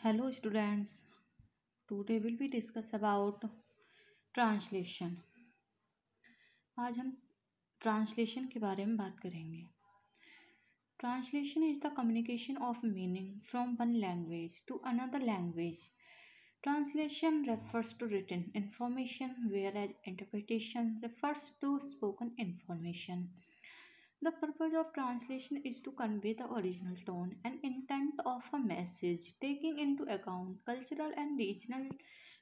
Hello students, today will be discuss about translation. आज हम translation के बारे में बात करेंगे. Translation is the communication of meaning from one language to another language. Translation refers to written information, whereas interpretation refers to spoken information. The purpose of translation is to convey the original tone and intent of a message, taking into account cultural and regional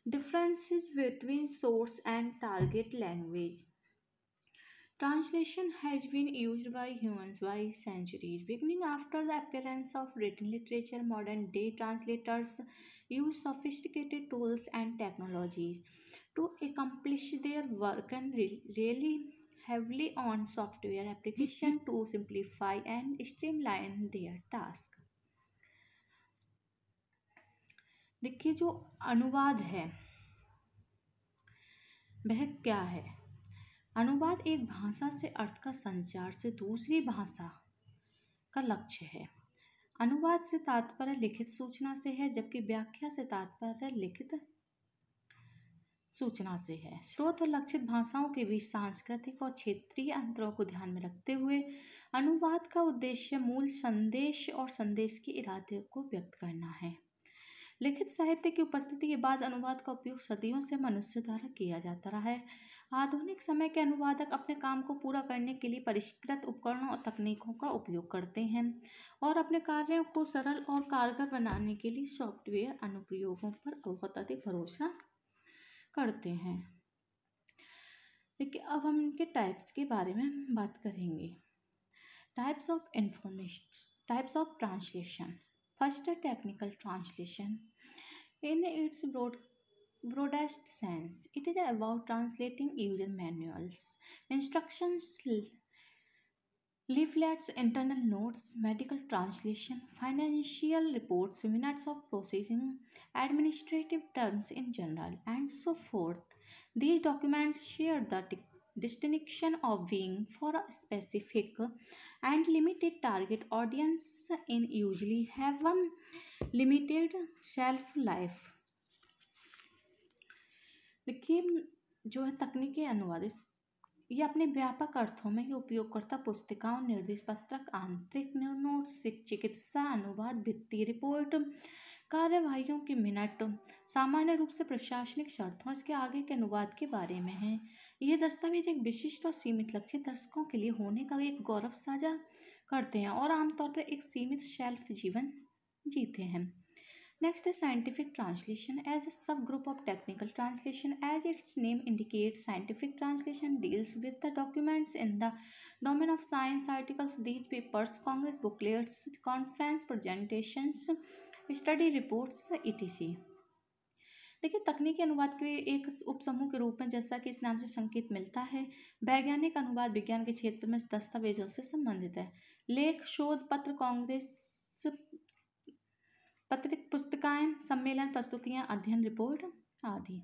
differences between source and target language. Translation has been used by humans by centuries. Beginning after the appearance of written literature, modern day translators use sophisticated tools and technologies to accomplish their work and really heavily on software application to simplify and streamline their task. देखिए, जो अनुवाद है वह क्या है. अनुवाद एक भाषा से अर्थ का संचार से दूसरी भाषा का लक्ष्य है. अनुवाद से तात्पर्य लिखित सूचना से है, जबकि व्याख्या से तात्पर्य लिखित सूचना से है. स्रोत और लक्षित भाषाओं के बीच सांस्कृतिक और क्षेत्रीय अंतरों को ध्यान में रखते हुए अनुवाद का उद्देश्य मूल संदेश और संदेश के इरादे को व्यक्त करना है. लिखित साहित्य की उपस्थिति के बाद अनुवाद का उपयोग सदियों से मनुष्य द्वारा किया जाता रहा है. आधुनिक समय के अनुवादक अपने काम को पूरा करने के लिए परिष्कृत उपकरणों और तकनीकों का उपयोग करते हैं और अपने कार्यों को सरल और कारगर बनाने के लिए सॉफ्टवेयर अनुप्रयोगों पर बहुत अधिक भरोसा करते हैं. देखिए, अब हम इनके टाइप्स के बारे में बात करेंगे. Types of translation. फर्स्ट है technical translation. In its broadest sense, it is about translating user manuals, instructions, leaflets, internal notes, medical translation, financial reports, minutes of processing, administrative terms in general, and so forth. These documents share the distinction of being for a specific and limited target audience and usually have a limited shelf life. देखिए, जो है तकनीकी अनुवाद, ये अपने व्यापक अर्थों में ये उपयोगकर्ता पुस्तिकाओं, निर्देश पत्रक, आंतरिक नोट्स, चिकित्सा अनुवाद, वित्तीय रिपोर्ट, कार्यवाहियों के मिनट, सामान्य रूप से प्रशासनिक शर्तों इसके आगे के अनुवाद के बारे में है. ये दस्तावेज एक विशिष्ट और सीमित लक्षित दर्शकों के लिए होने का एक गौरव साझा करते हैं और आमतौर पर एक सीमित शेल्फ जीवन जीते हैं. नेक्स्ट है scientific translation. As a sub group of technical translation, as its name indicates, scientific translation deals with the documents in the domain of science, articles, these papers, congress booklets, conference presentations, study reports etc. देखिए, तकनीकी अनुवाद के एक उपसमूह के रूप में, जैसा कि इस नाम से संकेत मिलता है, वैज्ञानिक अनुवाद विज्ञान के क्षेत्र में दस्तावेजों से संबंधित है. लेख, शोध पत्र, कांग्रेस पत्रिक, पुस्तिकाएं, सम्मेलन, प्रस्तुतियां, अध्ययन रिपोर्ट आदि.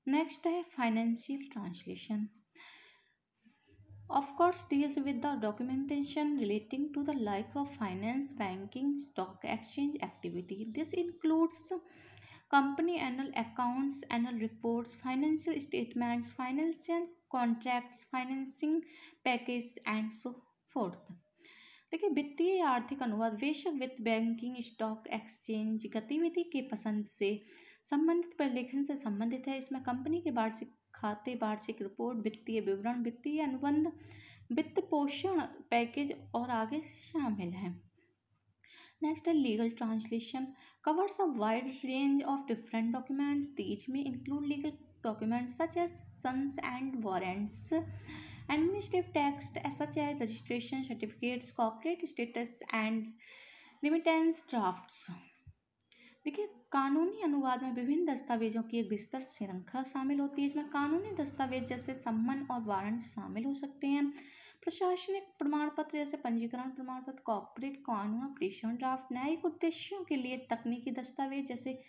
नेक्स्ट है financial translation. Of course, deals with the documentation relating to the life of finance, banking, stock exchange activity. This includes company annual accounts, annual reports, financial statements, financial contracts, financing package and so forth. देखिए, वित्तीय या आर्थिक अनुवाद बेशक वित्त, banking, stock exchange गतिविधि के पसंद से संबंधित प्रलेखन से संबंधित है. इसमें कंपनी के वार्षिक खाते, वार्षिक रिपोर्ट, वित्तीय विवरण, वित्तीय अनुबंध, वित्त पोषण पैकेज और आगे शामिल हैं. नेक्स्ट है legal translation. Covers a wide range of different documents. These में include legal documents such as summons and warrants, administrative text such as registration certificates, corporate status and remittance drafts. देखिए, कानूनी अनुवाद में विभिन्न दस्तावेजों की एक विस्तृत श्रृंखला शामिल होती है. इसमें कानूनी दस्तावेज जैसे सम्मन और वारंट शामिल हो सकते हैं. प्रशासनिक प्रमाण पत्र जैसे पंजीकरण प्रमाण पत्र, कॉर्पोरेट कानून, ऑपरेशन ड्राफ्ट, न्यायिक उद्देश्यों के लिए तकनीकी दस्तावेज जैसे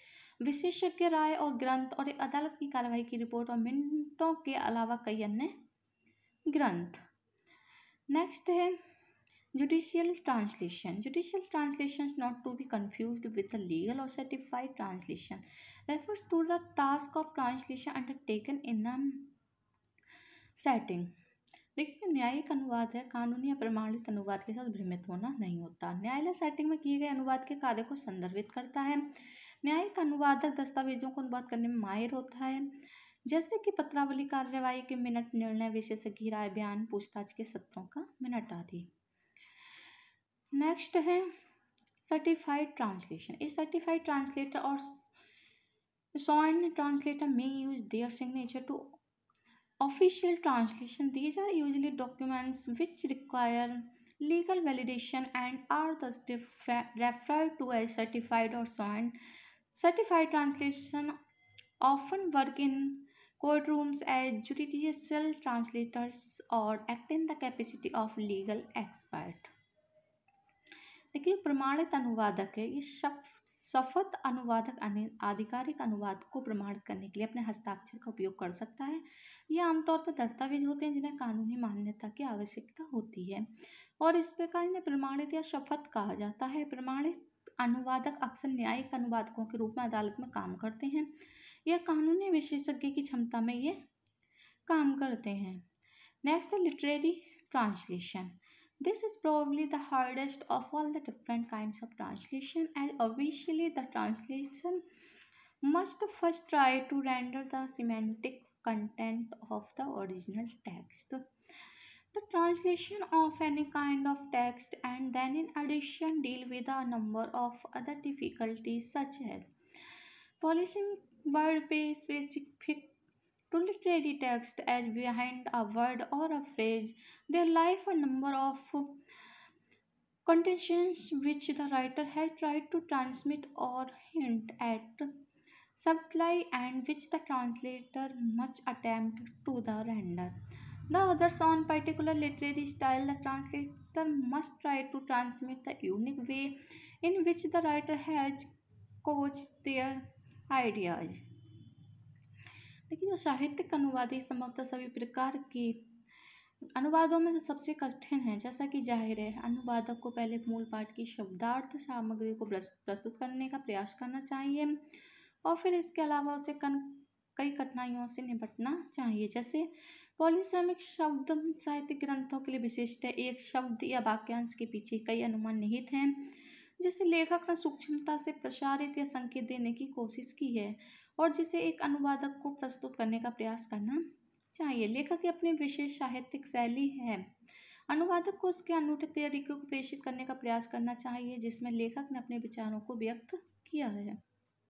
विशेषज्ञ राय और ग्रंथ और एक अदालत की कार्रवाई की रिपोर्ट और मिनटों के अलावा कई अन्य ग्रंथ. नेक्स्ट है Judicial translation. Judicial translation is not to be confused with the legal or certified translation. Refers to the task of translation undertaken in a setting. देखिए, न्यायिक अनुवाद है कानूनी या प्रमाणित अनुवाद के साथ भ्रमित होना नहीं होता। न्यायालय सेटिंग में किए गए अनुवाद के कार्य को संदर्भित करता है। न्यायिक अनुवादक दस्तावेजों को अनुवाद करने में माहिर होता है, जैसे कि पत्रावली, कार्यवाही के मिनट, निर्णय, विशेषज्ञ राय, बयान, पूछताछ के सत्रों का मिनट आदि। नेक्स्ट है सर्टिफाइड ट्रांसलेशन। ए सर्टिफाइड ट्रांसलेटर और sworn translator may use their signature to official translation. These are usually documents which require legal validation and are thus referred to as certified or sworn. Certified translation often work in courtrooms as judicial translators or act in the capacity of legal expert. देखिए, प्रमाणित अनुवादक है, ये शपथ अनुवादक आधिकारिक अनुवाद को प्रमाणित करने के लिए अपने हस्ताक्षर का उपयोग कर सकता है। ये आमतौर पर दस्तावेज होते हैं जिन्हें कानूनी मान्यता की आवश्यकता होती है और इस प्रकार इन्हें प्रमाणित या शपथ कहा जाता है। प्रमाणित अनुवादक अक्सर न्यायिक अनुवादकों के रूप में अदालत में काम करते हैं या कानूनी विशेषज्ञ की क्षमता में ये काम करते हैं। नेक्स्ट है literary translation. This is probably the hardest of all the different kinds of translation, and obviously the translation must first try to render the semantic content of the original text. The translation of any kind of text and then in addition deal with a number of other difficulties such as polishing wordplay specific to literary text as behind a word or a phrase. There lie a number of contentions which the writer has tried to transmit or hint at subtly and which the translator must attempt to the render. The others on particular literary style, the translator must try to transmit the unique way in which the writer has couched their ideas. देखिए, जो साहित्यिक अनुवाद संभवतः सभी प्रकार के अनुवादों में से सबसे कठिन है। जैसा कि जाहिर है, अनुवादक को पहले मूल पाठ की शब्दार्थ सामग्री को प्रस्तुत करने का प्रयास करना चाहिए और फिर इसके अलावा उसे कई कठिनाइयों से निपटना चाहिए। जैसे पॉलीसेमिक शब्द साहित्यिक ग्रंथों के लिए विशिष्ट है। एक शब्द या वाक्यांश के पीछे कई अनुमान निहित हैं, जिसे लेखक ने सूक्ष्मता से प्रसारित या संकेत देने की कोशिश की है और जिसे एक अनुवादक को प्रस्तुत करने का प्रयास करना चाहिए। लेखक की अपनी विशेष साहित्यिक शैली है। अनुवादक को उसके अनूठे तरीके को प्रेषित करने का प्रयास करना चाहिए जिसमें लेखक ने अपने विचारों को व्यक्त किया है।